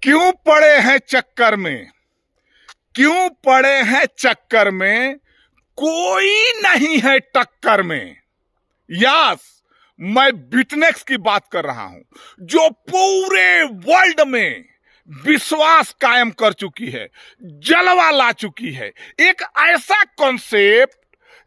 क्यों पड़े हैं चक्कर में, क्यों पड़े हैं चक्कर में, कोई नहीं है टक्कर में। यस, मैं बिटनेक्स की बात कर रहा हूं, जो पूरे वर्ल्ड में विश्वास कायम कर चुकी है, जलवा ला चुकी है। एक ऐसा कॉन्सेप्ट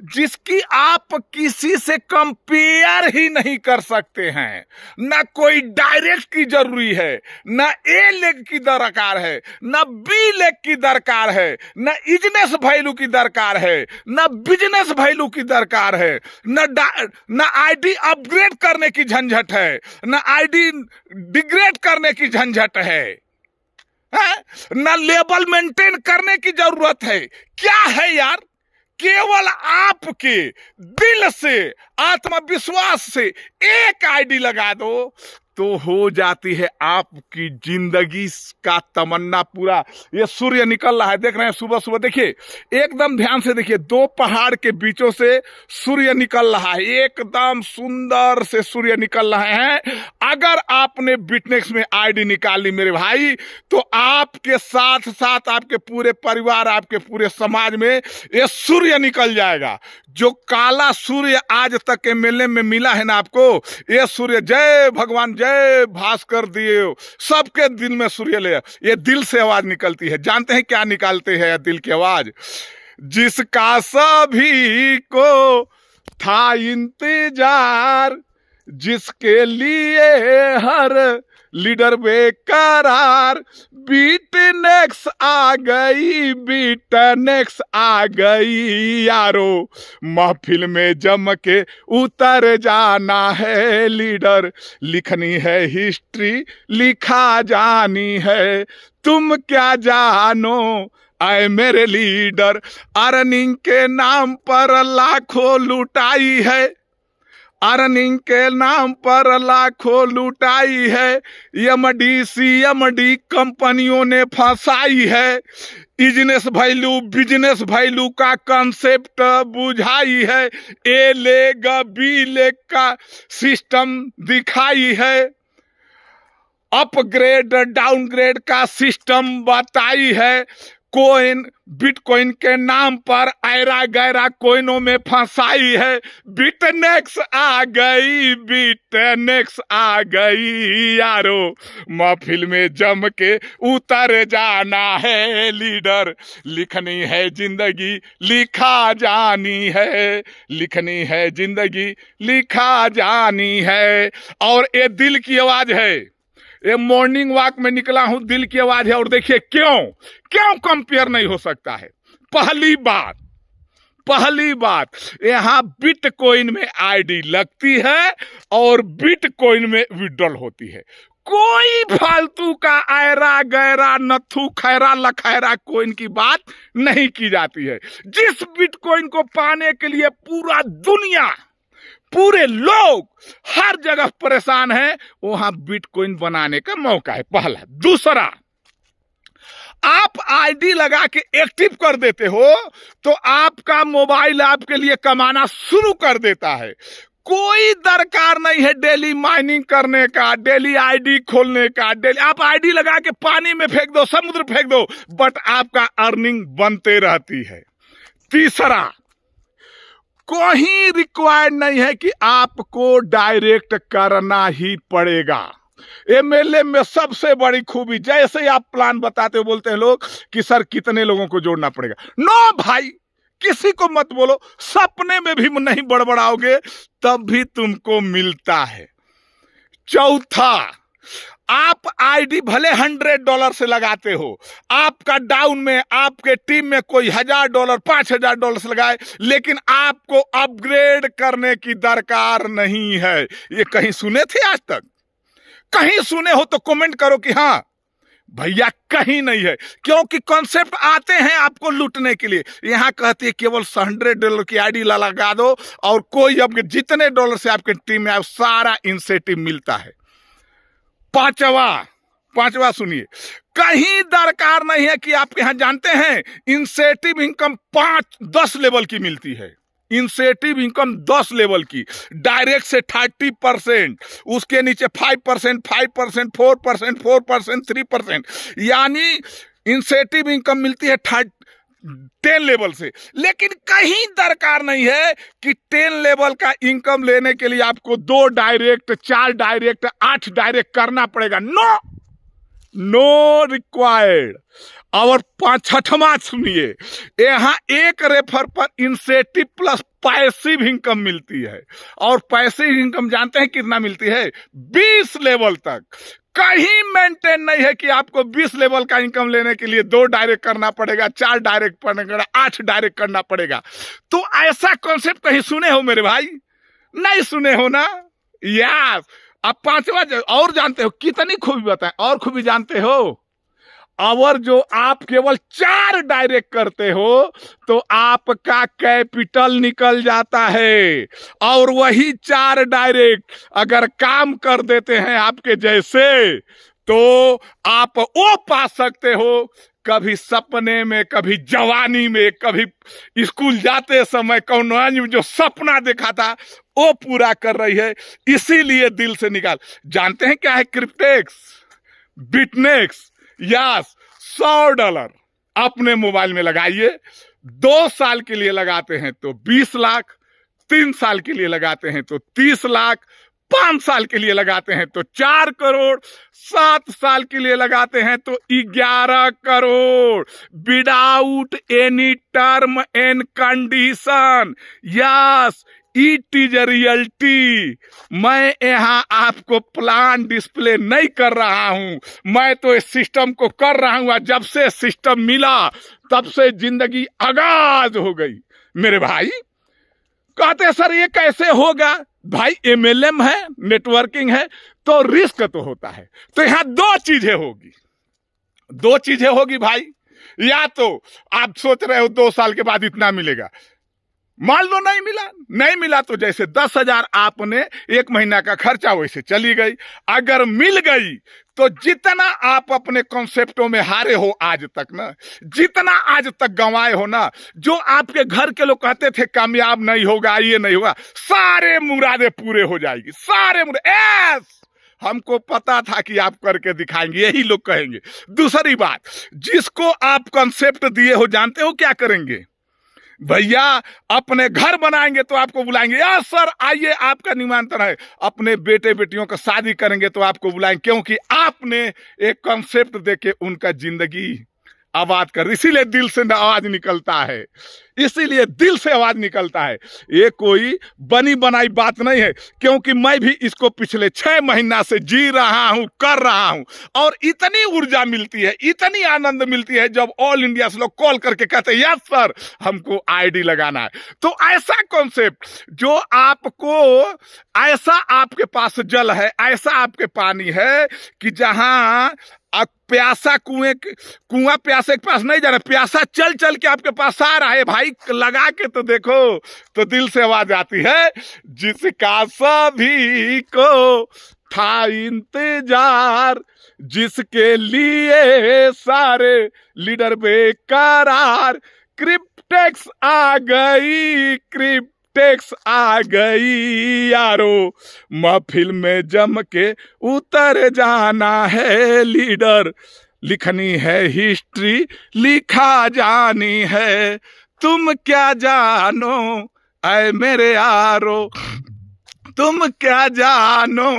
जिसकी आप किसी से कंपेयर ही नहीं कर सकते हैं। ना कोई डायरेक्ट की जरूरी है, ना ए लेग की दरकार है, ना बी लेग की दरकार है, ना इजनेस वैल्यू की दरकार है, ना बिजनेस वैल्यू की दरकार है, ना आईडी अपग्रेड करने की झंझट है, ना आईडी डिग्रेड करने की झंझट है, ना लेबल मेंटेन करने की जरूरत है। क्या है यार, केवल आपके दिल से, आत्मविश्वास से एक आईडी लगा दो तो हो जाती है आपकी जिंदगी का तमन्ना पूरा। ये सूर्य निकल रहा है, देख रहे हैं सुबह सुबह, देखिए एकदम ध्यान से देखिए, दो पहाड़ के बीचों से सूर्य निकल रहा है, एकदम सुंदर से सूर्य निकल रहे हैं। अगर आपने बिटनेक्स में आईडी निकाल ली मेरे भाई, तो आपके साथ साथ आपके पूरे परिवार, आपके पूरे समाज में ये सूर्य निकल जाएगा। जो काला सूर्य आज तक के मेले में मिला है ना आपको, ये सूर्य, जय भगवान, जय भास्कर दिए, सबके दिल में सूर्य ले, ये दिल से आवाज निकलती है। जानते हैं क्या निकालते हैं दिल की आवाज? जिसका सभी को था इंतजार, जिसके लिए हर लीडर बेकरार, बीटनेक्स आ गई, बीटनेक्स आ गई यारो, महफिल में जम के उतर जाना है लीडर, लिखनी है हिस्ट्री, लिखा जानी है, तुम क्या जानो आए मेरे लीडर। अर्निंग के नाम पर लाखों लुटाई है, अर्निंग के नाम पर लाखों लुटाई है, एमडी सीएमडी कंपनियों ने फंसाई है, इजनेस वैल्यू बिजनेस वैल्यू का कंसेप्ट बुझाई है, ए लेग बी लेग का सिस्टम दिखाई है, अपग्रेड डाउनग्रेड का सिस्टम बताई है, कोइन बिटकॉइन के नाम पर ऐरा गैरा कोइनों में फंसाई है। बिटनेक्स आ गई, बिटनेक्स आ गई यारो, महफिल में जम के उतर जाना है लीडर, लिखनी है जिंदगी, लिखा जानी है, लिखनी है जिंदगी, लिखा जानी है। और ये दिल की आवाज है, ये मॉर्निंग वॉक में निकला हूं, दिल की आवाज है। और देखिए क्यों क्यों कंपेयर नहीं हो सकता है। पहली बात यहां बिटकॉइन में आईडी लगती है और बिटकॉइन में विड्रॉल होती है। कोई फालतू का ऐरा गैरा नथु खैरा लखैरा कोइन की बात नहीं की जाती है। जिस बिटकॉइन को पाने के लिए पूरा दुनिया, पूरे लोग हर जगह परेशान है, वहां बिटकॉइन बनाने का मौका है। पहला। दूसरा, आप आईडी लगा के एक्टिव कर देते हो तो आपका मोबाइल आपके लिए कमाना शुरू कर देता है। कोई दरकार नहीं है डेली माइनिंग करने का, डेली आईडी खोलने का, डेली आप आईडी लगा के पानी में फेंक दो, समुद्र फेंक दो, बट आपका अर्निंग बनते रहती है। तीसरा, कोई रिक्वायर्ड नहीं है कि आपको डायरेक्ट करना ही पड़ेगा। एमएलए में सबसे बड़ी खूबी, जैसे ही आप प्लान बताते हो बोलते हैं लोग कि सर कितने लोगों को जोड़ना पड़ेगा। नो भाई, किसी को मत बोलो, सपने में भी नहीं बड़बड़ाओगे तब भी तुमको मिलता है। चौथा, आप आईडी भले $100 से लगाते हो, आपका डाउन में आपके टीम में कोई $1000 $5000 से लगाए, लेकिन आपको अपग्रेड करने की दरकार नहीं है। ये कहीं सुने थे आज तक? कहीं सुने हो तो कमेंट करो कि हाँ भैया, कहीं नहीं है। क्योंकि कॉन्सेप्ट आते हैं आपको लूटने के लिए। यहां कहती है केवल $100 की आईडी लगा दो और कोई अब जितने डॉलर से आपके टीम में सारा इंसेंटिव मिलता है। पांचवा सुनिए, कहीं दरकार नहीं है कि आप यहां जानते हैं इंसेंटिव इनकम 5-10 लेवल की मिलती है। इंसेटिव इनकम 10 लेवल की, डायरेक्ट से 30%, उसके नीचे 5%, 5%, 4%, 4%, 3%, यानी इंसेटिव इनकम मिलती है 10 लेवल से। लेकिन कहीं दरकार नहीं है कि 10 लेवल का इनकम लेने के लिए आपको 2 डायरेक्ट, 4 डायरेक्ट, 8 डायरेक्ट करना पड़ेगा। No, no required. और 6वां सुनिए, यहां एक रेफर पर इंसेटिव प्लस पैसिव इनकम मिलती है। और पैसिव इनकम जानते हैं कितना मिलती है? 20 लेवल तक। कहीं मेंटेन नहीं है कि आपको 20 लेवल का इनकम लेने के लिए 2 डायरेक्ट करना पड़ेगा, 4 डायरेक्ट पड़ेगा, 8 डायरेक्ट करना पड़ेगा। तो ऐसा कॉन्सेप्ट कहीं सुने हो मेरे भाई? नहीं सुने हो ना? यस। अब 5वां और जानते हो कितनी खूबी बताएं, और खूबी जानते हो? और जो आप केवल 4 डायरेक्ट करते हो तो आपका कैपिटल निकल जाता है। और वही 4 डायरेक्ट अगर काम कर देते हैं आपके जैसे, तो आप वो पा सकते हो कभी सपने में, कभी जवानी में, कभी स्कूल जाते समय कौन जो सपना देखा था वो पूरा कर रही है। इसीलिए दिल से निकाल। जानते हैं क्या है क्रिप्टेक्स, बिटनेक्स? यस, $100 अपने मोबाइल में लगाइए। 2 साल के लिए लगाते हैं तो 20 लाख, 3 साल के लिए लगाते हैं तो 30 लाख, 5 साल के लिए लगाते हैं तो 4 करोड़, 7 साल के लिए लगाते हैं तो 11 crore, without any term and condition. Yes, it is a reality. मैं यहाँ आपको प्लान डिस्प्ले नहीं कर रहा हूं, मैं तो इस सिस्टम को कर रहा हूं। जब से सिस्टम मिला तब से जिंदगी आगाज हो गई मेरे भाई। कहते सर ये कैसे होगा? भाई MLM है, नेटवर्किंग है, तो रिस्क तो होता है। तो यहां 2 चीजें होगी, 2 चीजें होगी भाई। या तो आप सोच रहे हो 2 साल के बाद इतना मिलेगा, मान लो नहीं मिला तो जैसे 10,000 आपने 1 महीना का खर्चा वैसे चली गई। अगर मिल गई तो जितना आप अपने कॉन्सेप्टों में हारे हो आज तक ना, जितना आज तक गंवाए हो ना, जो आपके घर के लोग कहते थे कामयाब नहीं होगा, ये नहीं होगा, सारे मुरादे पूरे हो जाएगी, सारे मुरादे। हमको पता था कि आप करके दिखाएंगे, यही लोग कहेंगे। दूसरी बात, जिसको आप कॉन्सेप्ट दिए हो जानते हो क्या करेंगे? भैया अपने घर बनाएंगे तो आपको बुलाएंगे, यार सर आइए आपका निमंत्रण है। अपने बेटे बेटियों का शादी करेंगे तो आपको बुलाएंगे, क्योंकि आपने एक कॉन्सेप्ट देके उनका जिंदगी आबाद कर। इसीलिए दिल से आवाज निकलता है, इसीलिए दिल से आवाज निकलता है। ये कोई बनी बनाई बात नहीं है, क्योंकि मैं भी इसको पिछले 6 महीना से जी रहा हूं, कर रहा हूं। और इतनी ऊर्जा मिलती है, इतनी आनंद मिलती है जब ऑल इंडिया से लोग कॉल करके कहते हैं यस सर हमको आईडी लगाना है। तो ऐसा कॉन्सेप्ट जो आपको, ऐसा आपके पास जल है, ऐसा आपके पानी है कि जहां प्यासा कुआं प्यासे के पास नहीं जाना, प्यासा चल चल के आपके पास आ रहा है भाई। लगा के तो देखो तो दिल से आवाज आती है, जिसका सभी को था इंतजार, जिसके लिए सारे लीडर बेकरार। क्रिप्टेक्स आ गई, क्रिप्टेक्स आ गई यारो, महफिल में जम के उतर जाना है लीडर। लिखनी है हिस्ट्री, लिखा जानी है, तुम क्या जानो ऐ मेरे यारो, तुम क्या जानो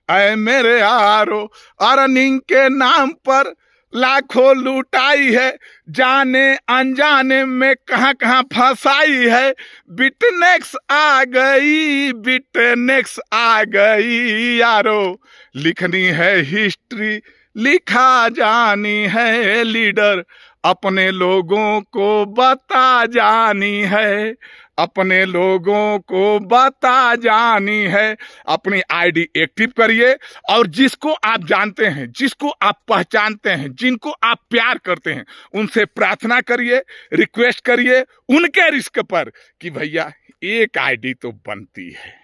ऐ मेरे यारो। अर्निंग के नाम पर लाखों लुटाई है, जाने अनजाने में कहां कहां फंसाई है। बिटनेक्स आ गई, बिटनेक्स आ गई यारो, लिखनी है हिस्ट्री, लिखा जानी है लीडर। अपने लोगों को बता जानी है, अपने लोगों को बता जानी है। अपनी आईडी एक्टिव करिए, और जिसको आप जानते हैं, जिसको आप पहचानते हैं, जिनको आप प्यार करते हैं, उनसे प्रार्थना करिए, रिक्वेस्ट करिए उनके रिस्क पर कि भैया एक आईडी तो बनती है,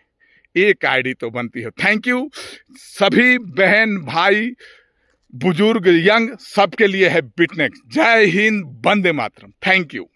एक आईडी तो बनती है। थैंक यू सभी बहन भाई, बुजुर्ग, यंग, सबके लिए है बिटनेक्स। जय हिंद, वंदे मातरम। Thank you.